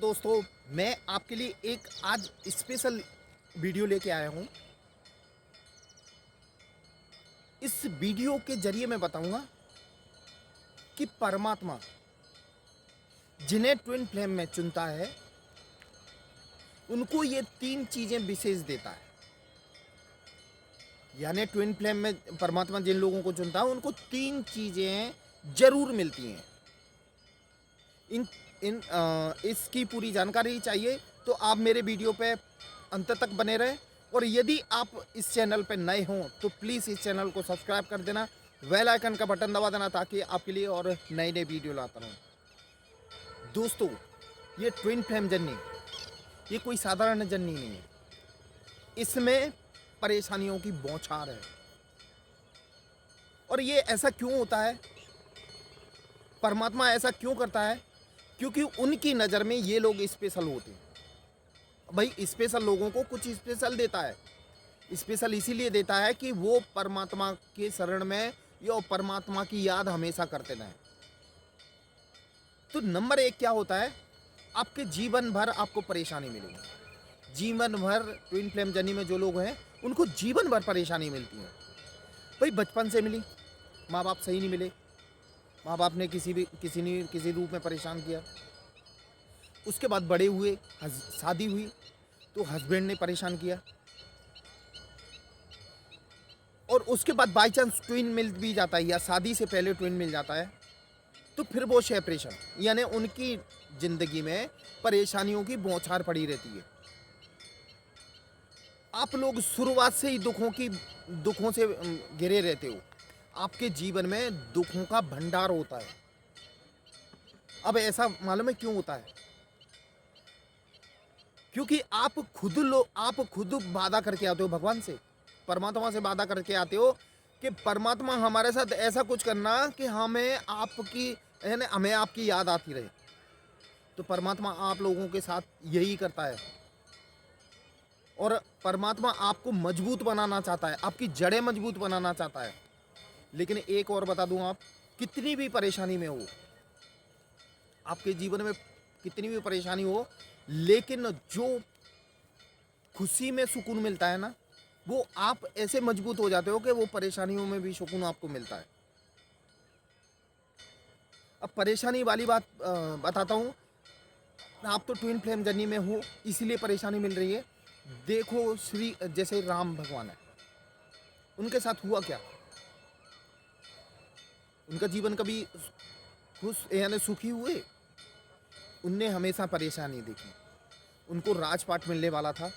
दोस्तों, मैं आपके लिए एक आज स्पेशल वीडियो लेके आया हूँ। इस वीडियो के ज़रिए मैं बताऊँगा कि परमात्मा जिन्हें ट्विन फ्लेम में चुनता है, उनको ये 3 चीज़ें विशेष देता है। यानी ट्विन फ्लेम में परमात्मा जिन लोगों को चुनता है, उनको 3 चीज़ें ज़रूर मिलती हैं। इन इन इसकी पूरी जानकारी चाहिए तो आप मेरे वीडियो पे अंत तक बने रहें। और यदि आप इस चैनल पे नए हों तो प्लीज़ इस चैनल को सब्सक्राइब कर देना, बेल आइकन का बटन दबा देना ताकि आपके लिए और नए नए वीडियो लाता रहूँ। दोस्तों, ये ट्विन फ्लेम जर्नी ये कोई साधारण जर्नी नहीं है। इसमें परेशानियों की बौछार है। और ये ऐसा क्यों होता है, परमात्मा ऐसा क्यों करता है? क्योंकि उनकी नज़र में ये लोग स्पेशल होते हैं। भाई, स्पेशल लोगों को कुछ स्पेशल देता है। स्पेशल इसीलिए देता है कि वो परमात्मा के शरण में या परमात्मा की याद हमेशा करते रहें। तो नंबर 1 क्या होता है, आपके जीवन भर आपको परेशानी मिलेगी। जीवन भर ट्विन फ्लेम जर्नी में जो लोग हैं उनको जीवन भर परेशानी मिलती है। भाई, बचपन से मिली, माँ बाप सही नहीं मिले, माँ बाप ने किसी रूप में परेशान किया। उसके बाद बड़े हुए, शादी हुई तो हस्बैंड ने परेशान किया। और उसके बाद बाई चांस ट्विन मिल भी जाता है या शादी से पहले ट्विन मिल जाता है तो फिर वो सेपरेशन, यानी उनकी ज़िंदगी में परेशानियों की बौछार पड़ी रहती है। आप लोग शुरुआत से ही दुखों से घिरे रहते हो। आपके जीवन में दुखों का भंडार होता है। अब ऐसा मालूम है क्यों होता है? क्योंकि आप खुद वादा करके आते हो भगवान से, परमात्मा से वादा करके आते हो कि परमात्मा हमारे साथ ऐसा कुछ करना कि हमें आपकी याद आती रहे। तो परमात्मा आप लोगों के साथ यही करता है। और परमात्मा आपको मजबूत बनाना चाहता है, आपकी जड़ें मजबूत बनाना चाहता है। लेकिन एक और बता दूं, आप कितनी भी परेशानी में हो, आपके जीवन में कितनी भी परेशानी हो, लेकिन जो खुशी में सुकून मिलता है ना, वो आप ऐसे मजबूत हो जाते हो कि वो परेशानियों में भी सुकून आपको मिलता है। अब परेशानी वाली बात बताता हूँ। आप तो ट्विन फ्लेम जर्नी में हो इसीलिए परेशानी मिल रही है। देखो, जैसे राम भगवान है, उनके साथ हुआ क्या? उनका जीवन कभी खुश यानी सुखी हुए? उनने हमेशा परेशानी देखी। उनको राजपाट मिलने वाला था,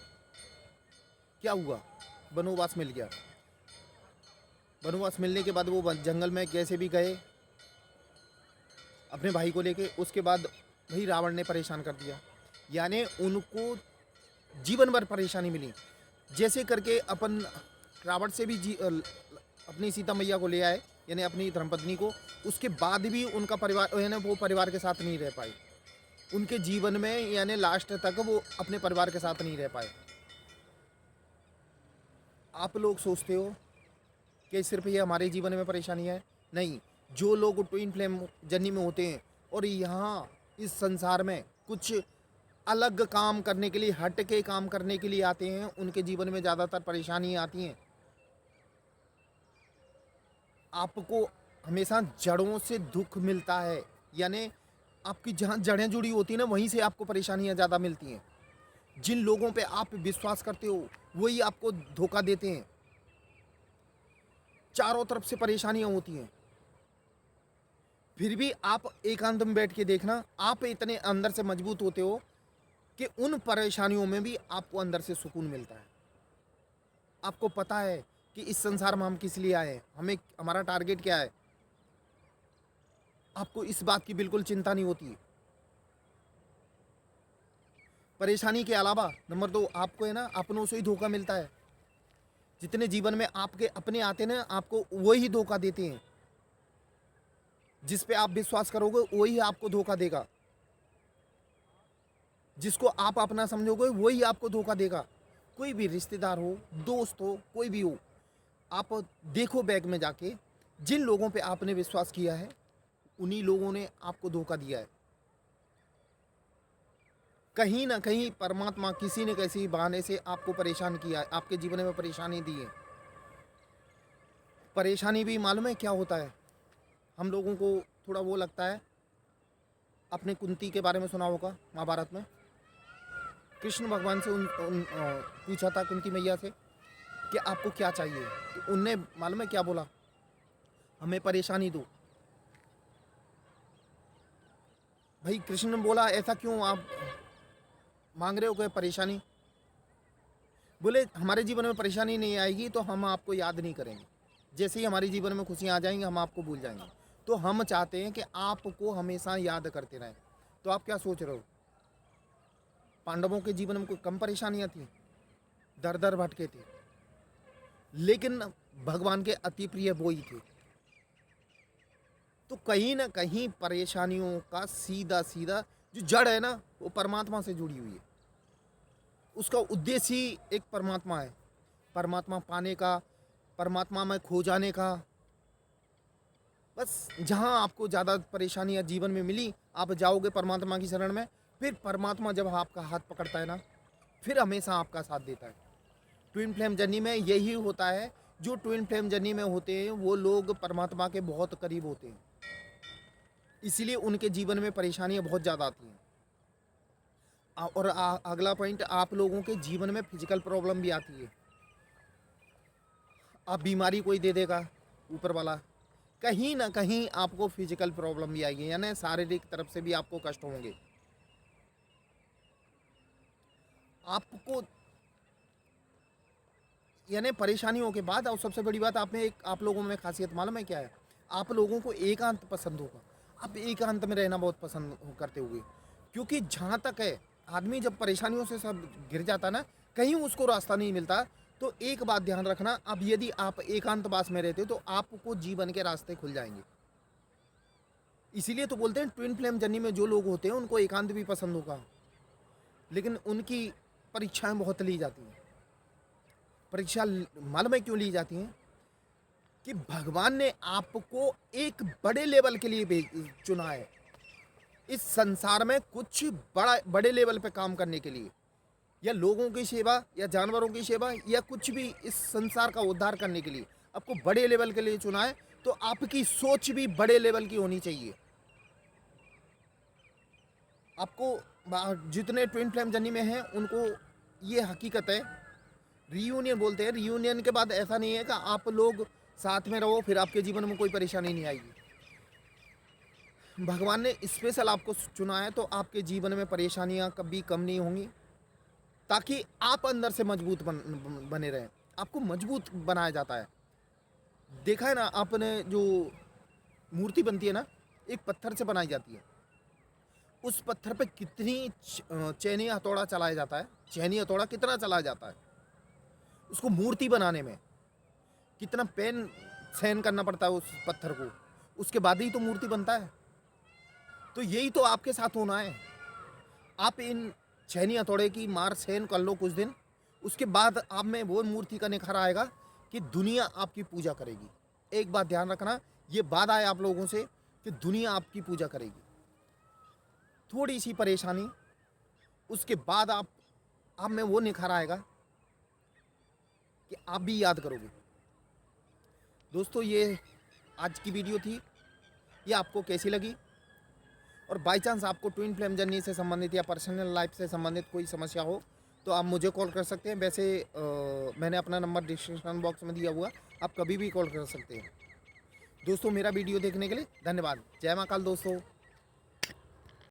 क्या हुआ? वनवास मिल गया। वनवास मिलने के बाद वो जंगल में कैसे भी गए अपने भाई को लेके। उसके बाद भाई रावण ने परेशान कर दिया, यानी उनको जीवन भर परेशानी मिली। जैसे करके अपन रावण से भी अपनी सीता मैया को ले आए, यानी अपनी धर्मपत्नी को। उसके बाद भी उनका परिवार, यानी वो परिवार के साथ नहीं रह पाए। उनके जीवन में यानी लास्ट तक वो अपने परिवार के साथ नहीं रह पाए। आप लोग सोचते हो कि सिर्फ ये हमारे जीवन में परेशानी है? नहीं, जो लोग ट्विन फ्लेम जर्नी में होते हैं और यहाँ इस संसार में कुछ अलग काम करने के लिए, हट के काम करने के लिए आते हैं, उनके जीवन में ज़्यादातर परेशानियाँ आती हैं। आपको हमेशा जड़ों से दुख मिलता है, यानी आपकी जहाँ जड़ें जुड़ी होती हैं ना, वहीं से आपको परेशानियाँ ज़्यादा मिलती हैं। जिन लोगों पे आप विश्वास करते हो वही आपको धोखा देते हैं। चारों तरफ से परेशानियाँ होती हैं, फिर भी आप एकांत में बैठ के देखना, आप इतने अंदर से मजबूत होते हो कि उन परेशानियों में भी आपको अंदर से सुकून मिलता है। आपको पता है कि इस संसार में हम किस लिए आए हैं, हमें हमारा टारगेट क्या है। आपको इस बात की बिल्कुल चिंता नहीं होती। परेशानी के अलावा नंबर 2, आपको है ना अपनों से ही धोखा मिलता है। जितने जीवन में आपके अपने आते हैं ना, आपको वही धोखा देते हैं। जिस पे आप विश्वास करोगे वही आपको धोखा देगा। जिसको आप अपना समझोगे वही आपको धोखा देगा। कोई भी रिश्तेदार हो, दोस्त हो, कोई भी हो, आप देखो बैग में जाके, जिन लोगों पे आपने विश्वास किया है उन्हीं लोगों ने आपको धोखा दिया है। कहीं ना कहीं परमात्मा किसी न किसी बहाने से आपको परेशान किया है, आपके जीवन में परेशानी दी है। परेशानी भी मालूम है क्या होता है? हम लोगों को थोड़ा वो लगता है, आपने कुंती के बारे में सुना होगा महाभारत में। कृष्ण भगवान से पूछा था कुंती मैया से कि आपको क्या चाहिए, तो उनने मालूम है क्या बोला? हमें परेशानी दो। भाई कृष्ण ने बोला ऐसा क्यों आप मांग रहे हो कोई परेशानी? बोले हमारे जीवन में परेशानी नहीं आएगी तो हम आपको याद नहीं करेंगे, जैसे ही हमारे जीवन में खुशियाँ आ जाएंगी हम आपको भूल जाएंगे। तो हम चाहते हैं कि आपको हमेशा याद करते रहें। तो आप क्या सोच रहे हो, पांडवों के जीवन में कोई कम परेशानियाँ थी? दर दर भटके थे, लेकिन भगवान के अति प्रिय वो ही थे। तो कहीं ना कहीं परेशानियों का सीधा सीधा जो जड़ है ना, वो परमात्मा से जुड़ी हुई है। उसका उद्देश्य ही एक परमात्मा है, परमात्मा पाने का, परमात्मा में खो जाने का। बस जहाँ आपको ज़्यादा परेशानियाँ जीवन में मिली, आप जाओगे परमात्मा की शरण में, फिर परमात्मा जब आपका हाथ पकड़ता है ना, फिर हमेशा आपका साथ देता है। ट्विन फ्लेम जर्नी में यही होता है, जो ट्विन फ्लेम जर्नी में होते हैं वो लोग परमात्मा के बहुत करीब होते हैं, इसीलिए उनके जीवन में परेशानियाँ बहुत ज़्यादा आती हैं। और अगला पॉइंट, आप लोगों के जीवन में फिजिकल प्रॉब्लम भी आती है। आप बीमारी कोई दे देगा ऊपर वाला, कहीं ना कहीं आपको फिजिकल प्रॉब्लम भी आएगी, यानी शारीरिक तरफ से भी आपको कष्ट होंगे। आपको यानी परेशानियों के बाद, और सबसे बड़ी बात, आप लोगों में खासियत मालूम है क्या है? आप लोगों को एकांत पसंद होगा। आप एकांत में रहना बहुत पसंद करते होंगे, क्योंकि जहाँ तक है, आदमी जब परेशानियों से सब गिर जाता ना, कहीं उसको रास्ता नहीं मिलता। तो एक बात ध्यान रखना, अब यदि आप एकांतवास में रहते हो तो आपको जीवन के रास्ते खुल जाएंगे। इसीलिए तो बोलते हैं ट्विन फ्लेम जर्नी में जो लोग होते हैं उनको एकांत भी पसंद होगा, लेकिन उनकी परीक्षाएं बहुत ली जाती हैं। परीक्षा मालूम है क्यों ली जाती हैं? कि भगवान ने आपको एक बड़े लेवल के लिए चुना है, इस संसार में कुछ बड़े लेवल पे काम करने के लिए, या लोगों की सेवा, या जानवरों की सेवा, या कुछ भी इस संसार का उद्धार करने के लिए आपको बड़े लेवल के लिए चुना है। तो आपकी सोच भी बड़े लेवल की होनी चाहिए। आपको जितने ट्विन फ्लेम जर्नी में हैं उनको ये हकीकत है, रीयूनियन बोलते हैं, रीयूनियन के बाद ऐसा नहीं है कि आप लोग साथ में रहो फिर आपके जीवन में कोई परेशानी नहीं आएगी। भगवान ने स्पेशल आपको चुना है, तो आपके जीवन में परेशानियां कभी कम नहीं होंगी, ताकि आप अंदर से मजबूत बने रहें। आपको मजबूत बनाया जाता है। देखा है ना आपने, जो मूर्ति बनती है ना, एक पत्थर से बनाई जाती है। उस पत्थर पे कितनी चैनी हथौड़ा चलाया जाता है, चैनी हथौड़ा कितना चलाया जाता है उसको मूर्ति बनाने में, कितना पेन सहन करना पड़ता है उस पत्थर को, उसके बाद ही तो मूर्ति बनता है। तो यही तो आपके साथ होना है। आप इन छेनी हथौड़े की मार सहन कर लो कुछ दिन, उसके बाद आप में वो मूर्ति का निखार आएगा कि दुनिया आपकी पूजा करेगी। एक बात ध्यान रखना, ये वादा है आप लोगों से कि दुनिया आपकी पूजा करेगी। थोड़ी सी परेशानी, उसके बाद आप में वो निखार आएगा कि आप भी याद करोगे। दोस्तों, ये आज की वीडियो थी, ये आपको कैसी लगी? और बाई चांस आपको ट्विन फ्लेम जर्नी से संबंधित या पर्सनल लाइफ से संबंधित कोई समस्या हो तो आप मुझे कॉल कर सकते हैं। वैसे मैंने अपना नंबर डिस्क्रिप्शन बॉक्स में दिया हुआ, आप कभी भी कॉल कर सकते हैं। दोस्तों, मेरा वीडियो देखने के लिए धन्यवाद। जय महाकाल दोस्तों।